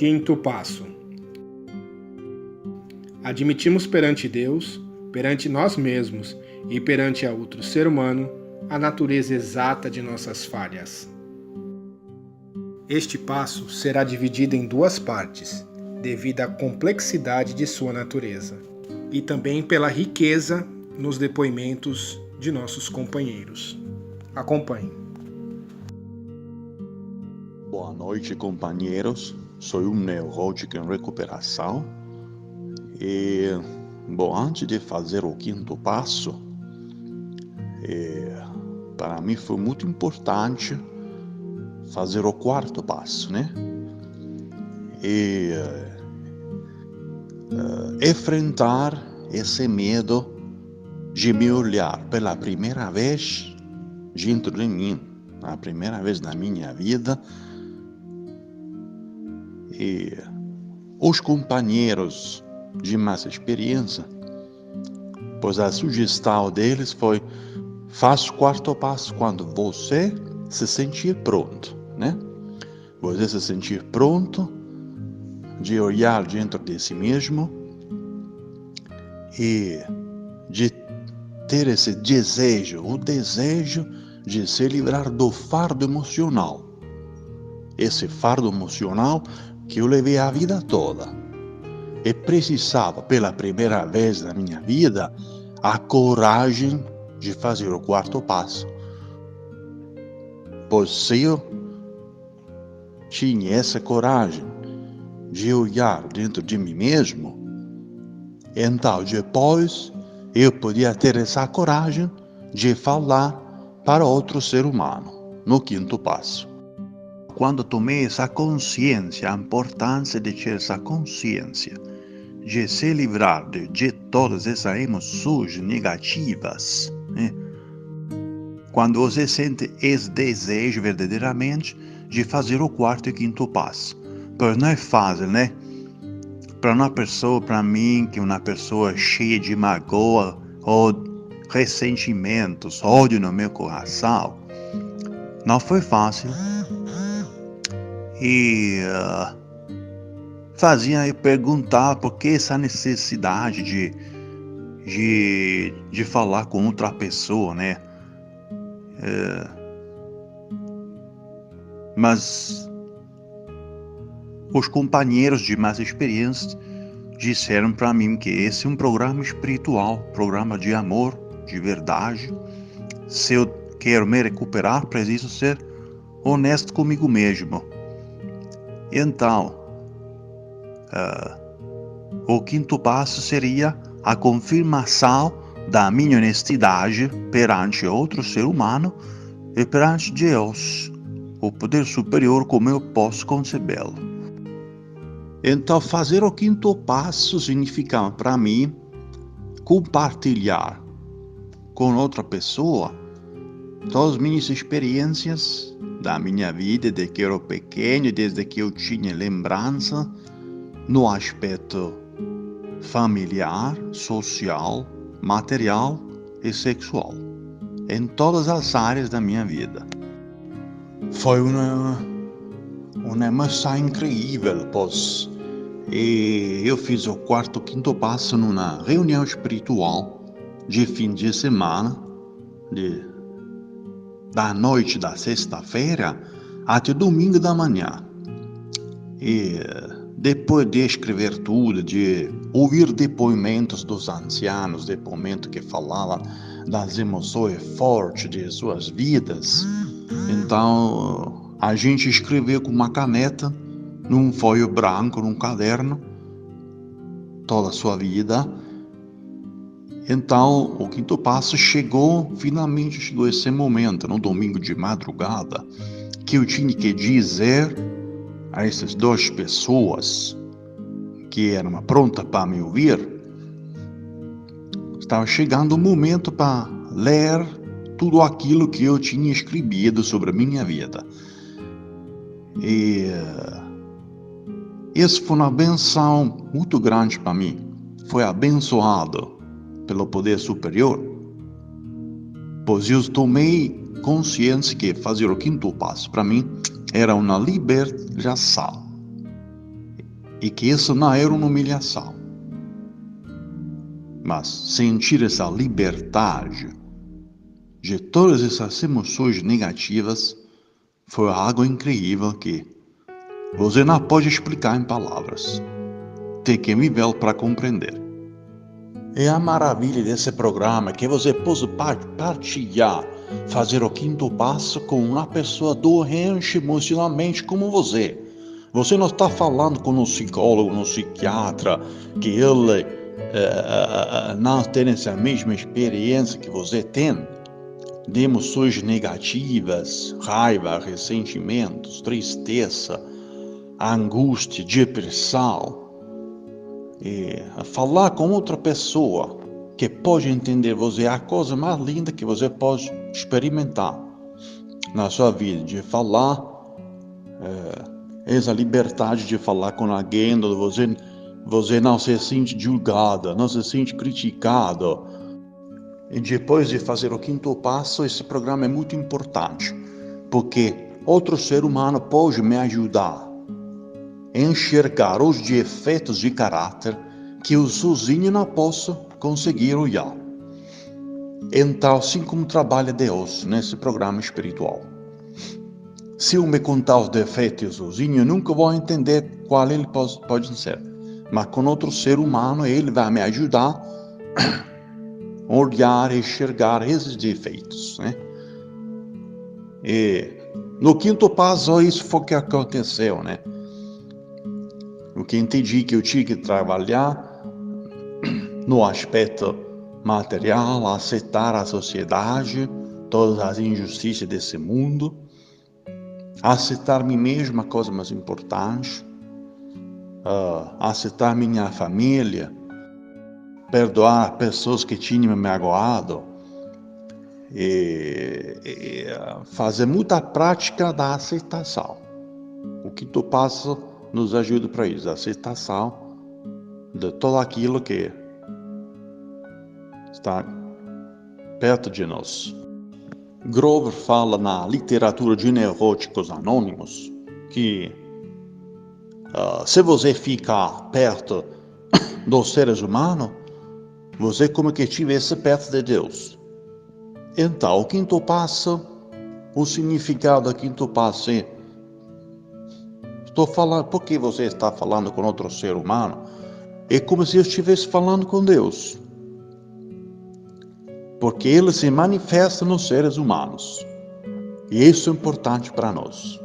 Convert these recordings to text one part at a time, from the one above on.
Quinto passo. Admitimos perante Deus, perante nós mesmos e perante a outro ser humano a natureza exata de nossas falhas. Este passo será dividido em duas partes, devido à complexidade de sua natureza, e também pela riqueza nos depoimentos de nossos companheiros. Acompanhe. Boa noite, companheiros. Sou um neurótico em recuperação. E, antes de fazer o quinto passo, para mim foi muito importante fazer o quarto passo, né? E enfrentar esse medo de me olhar pela primeira vez dentro de mim, a primeira vez na minha vida. E os companheiros de mais experiência, pois a sugestão deles foi: faça o quarto passo quando você se sentir pronto, né? Você se sentir pronto de olhar dentro de si mesmo e de ter esse desejo, o desejo de se livrar do fardo emocional. Esse fardo emocional que eu levei a vida toda. E precisava, pela primeira vez na minha vida, a coragem de fazer o quarto passo. Pois se eu tinha essa coragem de olhar dentro de mim mesmo, então depois eu podia ter essa coragem de falar para outro ser humano, no quinto passo. Quando tomei essa consciência, a importância de ter essa consciência, de se livrar de todas essas emoções negativas, né? Quando você sente esse desejo verdadeiramente de fazer o quarto e quinto passo. Pois não é fácil, né? Para uma pessoa, para mim, que é uma pessoa cheia de magoa ou ressentimentos, ódio no meu coração, não foi fácil. E fazia eu perguntar por que essa necessidade de falar com outra pessoa, né? Mas os companheiros de mais experiência disseram para mim que esse é um programa espiritual, programa de amor, de verdade. Se eu quero me recuperar, preciso ser honesto comigo mesmo. Então, o quinto passo seria a confirmação da minha honestidade perante outro ser humano e perante Deus, o poder superior, como eu posso concebê-lo. Então, fazer o quinto passo significa para mim compartilhar com outra pessoa todas as minhas experiências da minha vida, desde que eu era pequeno, desde que eu tinha lembrança, no aspecto familiar, social, material e sexual, em todas as áreas da minha vida. Foi uma emoção incrível, pois eu fiz o quarto, quinto passo numa reunião espiritual de fim de semana, da noite da sexta-feira até domingo da manhã. E depois de escrever tudo, de ouvir depoimentos dos ancianos, depoimentos que falavam das emoções fortes de suas vidas, então a gente escreveu com uma caneta, num folho branco, num caderno, toda a sua vida. Então, o quinto passo finalmente chegou esse momento, no domingo de madrugada, que eu tinha que dizer a essas duas pessoas que eram prontas para me ouvir. Estava chegando o momento para ler tudo aquilo que eu tinha escrito sobre a minha vida. E isso foi uma benção muito grande para mim. Foi abençoado pelo poder superior, pois eu tomei consciência que fazer o quinto passo para mim era uma libertação. e que isso não era uma humilhação. Mas sentir essa liberdade de todas essas emoções negativas foi algo incrível que você não pode explicar em palavras. Tem que viver para compreender. É a maravilha desse programa que você pode partilhar, fazer o quinto passo com uma pessoa doente emocionalmente como você. Você não está falando com um psicólogo, um psiquiatra, que ele não tem essa mesma experiência que você tem, de emoções negativas, raiva, ressentimentos, tristeza, angústia, depressão. Falar com outra pessoa que pode entender você é a coisa mais linda que você pode experimentar na sua vida, de falar, essa liberdade de falar com alguém, você não se sente julgado, não se sente criticado. E depois de fazer o quinto passo, esse programa é muito importante, porque outro ser humano pode me ajudar a enxergar os defeitos de caráter que eu sozinho não posso conseguir olhar. Então, assim como trabalha Deus nesse programa espiritual. Se eu me contar os defeitos sozinho, eu nunca vou entender qual ele pode ser. Mas com outro ser humano, ele vai me ajudar a olhar e enxergar esses defeitos, né? E no quinto passo, isso foi o que aconteceu, né? O que entendi que eu tinha que trabalhar no aspecto material, aceitar a sociedade, todas as injustiças desse mundo, aceitar mim mesmo, a coisa mais importante, aceitar minha família, perdoar pessoas que tinham me magoado e fazer muita prática da aceitação. O quinto passo nos ajuda para isso, a aceitação de tudo aquilo que está perto de nós. Grover fala na literatura de Neuróticos Anônimos que se você ficar perto dos seres humanos, você como que estivesse perto de Deus. Então, o quinto passo, o significado do quinto passo é: estou falando, por que você está falando com outro ser humano? É como se eu estivesse falando com Deus. Porque Ele se manifesta nos seres humanos. E isso é importante para nós.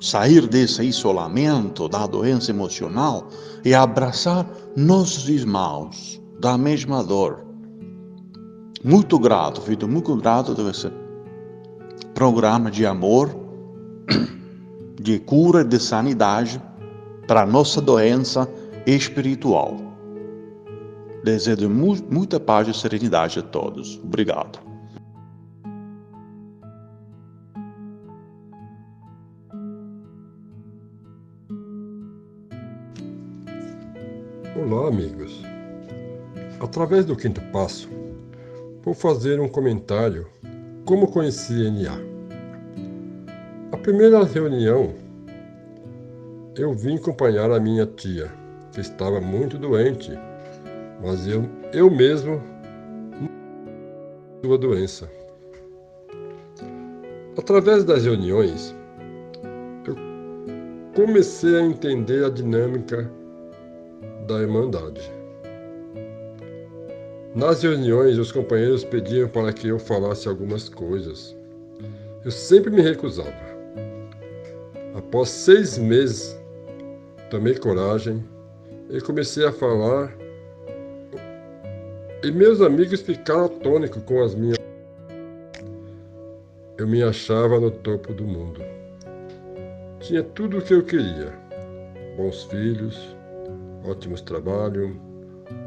Sair desse isolamento, da doença emocional, e abraçar nossos irmãos da mesma dor. Muito grato, filho, muito grato desse programa de amor, de cura e de sanidade para a nossa doença espiritual. Desejo muita paz e serenidade a todos. Obrigado. Olá, amigos. Através do quinto passo, vou fazer um comentário como conheci NA. A primeira reunião, eu vim acompanhar a minha tia, que estava muito doente, mas eu mesmo sua doença. Através das reuniões, eu comecei a entender a dinâmica da Irmandade. Nas reuniões, os companheiros pediam para que eu falasse algumas coisas. Eu sempre me recusava. Após 6 meses, tomei coragem e comecei a falar. E meus amigos ficaram atônicos com as minhas. Eu me achava no topo do mundo. Tinha tudo o que eu queria: bons filhos, ótimos trabalhos,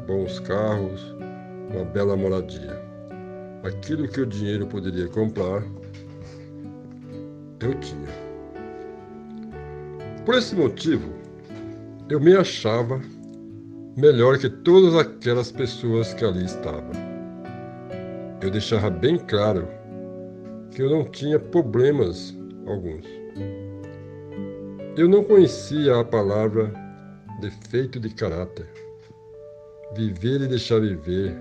bons carros, uma bela moradia. Aquilo que o dinheiro poderia comprar, eu tinha. Por esse motivo, eu me achava melhor que todas aquelas pessoas que ali estavam. Eu deixava bem claro que eu não tinha problemas alguns. Eu não conhecia a palavra defeito de caráter, viver e deixar viver,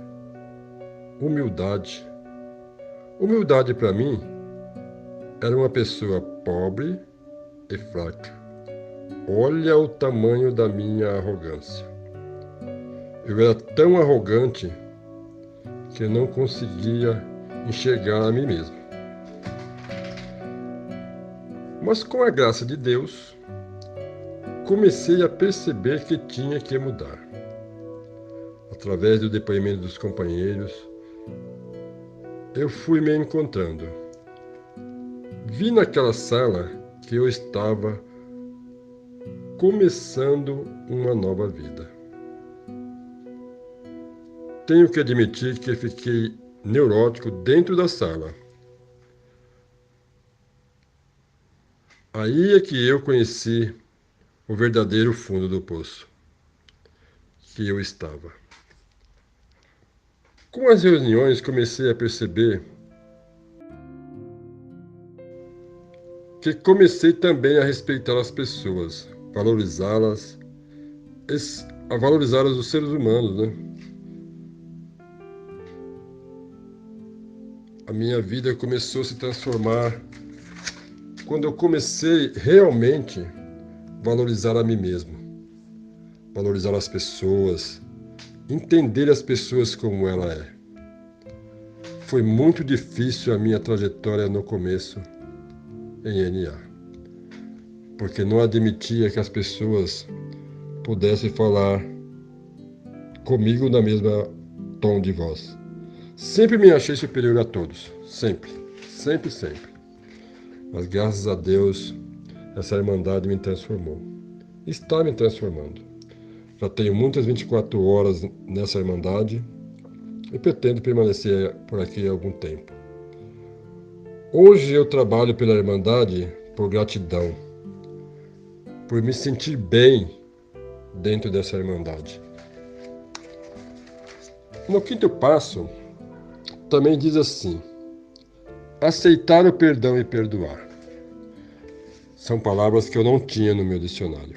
humildade. Humildade para mim era uma pessoa pobre e fraca. Olha o tamanho da minha arrogância. Eu era tão arrogante que eu não conseguia enxergar a mim mesmo. Mas com a graça de Deus, comecei a perceber que tinha que mudar. Através do depoimento dos companheiros, eu fui me encontrando. Vi naquela sala que eu estava começando uma nova vida. Tenho que admitir que fiquei neurótico dentro da sala. Aí é que eu conheci o verdadeiro fundo do poço que eu estava. Com as reuniões comecei a perceber que comecei também a respeitar as pessoas, valorizá-las, a valorizar os seres humanos, né? A minha vida começou a se transformar quando eu comecei realmente a valorizar a mim mesmo, valorizar as pessoas, entender as pessoas como ela é. Foi muito difícil a minha trajetória no começo em NA, porque não admitia que as pessoas pudessem falar comigo na mesma tom de voz. Sempre me achei superior a todos, sempre. Mas graças a Deus, essa irmandade me transformou. Está me transformando. Já tenho muitas 24 horas nessa irmandade e pretendo permanecer por aqui algum tempo. Hoje eu trabalho pela irmandade por gratidão, por me sentir bem dentro dessa irmandade. No quinto passo, também diz assim: aceitar o perdão e perdoar. São palavras que eu não tinha no meu dicionário.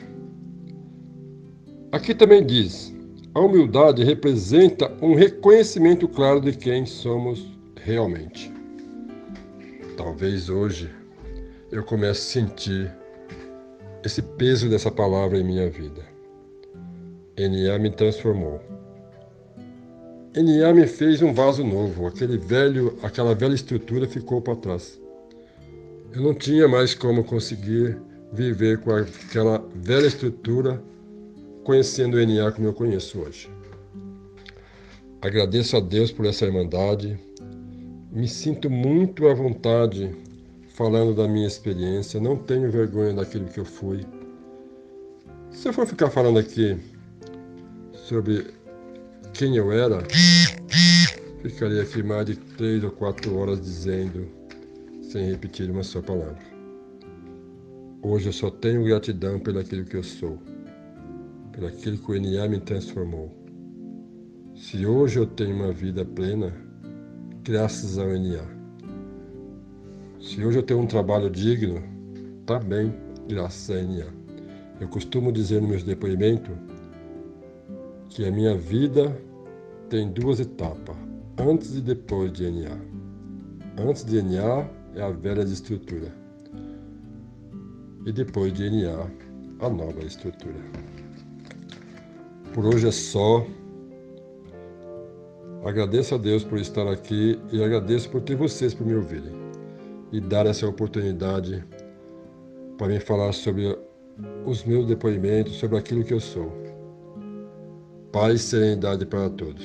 Aqui também diz: a humildade representa um reconhecimento claro de quem somos realmente. Talvez hoje eu comece a sentir esse peso dessa palavra em minha vida. NA me transformou. NA me fez um vaso novo, aquela velha estrutura ficou para trás. Eu não tinha mais como conseguir viver com aquela velha estrutura, conhecendo o NA como eu conheço hoje. Agradeço a Deus por essa irmandade, me sinto muito à vontade falando da minha experiência, não tenho vergonha daquilo que eu fui. Se eu for ficar falando aqui sobre quem eu era, ficaria aqui mais de 3 ou 4 horas dizendo, sem repetir uma só palavra. Hoje eu só tenho gratidão pelo aquilo que eu sou, pelo aquilo que o NA me transformou. Se hoje eu tenho uma vida plena, graças ao NA. Se hoje eu tenho um trabalho digno, também graças ao NA. Eu costumo dizer nos meus depoimentos que a minha vida tem 2 etapas, antes e depois de NA. Antes de NA é a velha estrutura. E depois de NA, a nova estrutura. Por hoje é só. Agradeço a Deus por estar aqui e agradeço por ter vocês por me ouvirem e dar essa oportunidade para me falar sobre os meus depoimentos, sobre aquilo que eu sou. Paz e serenidade para todos.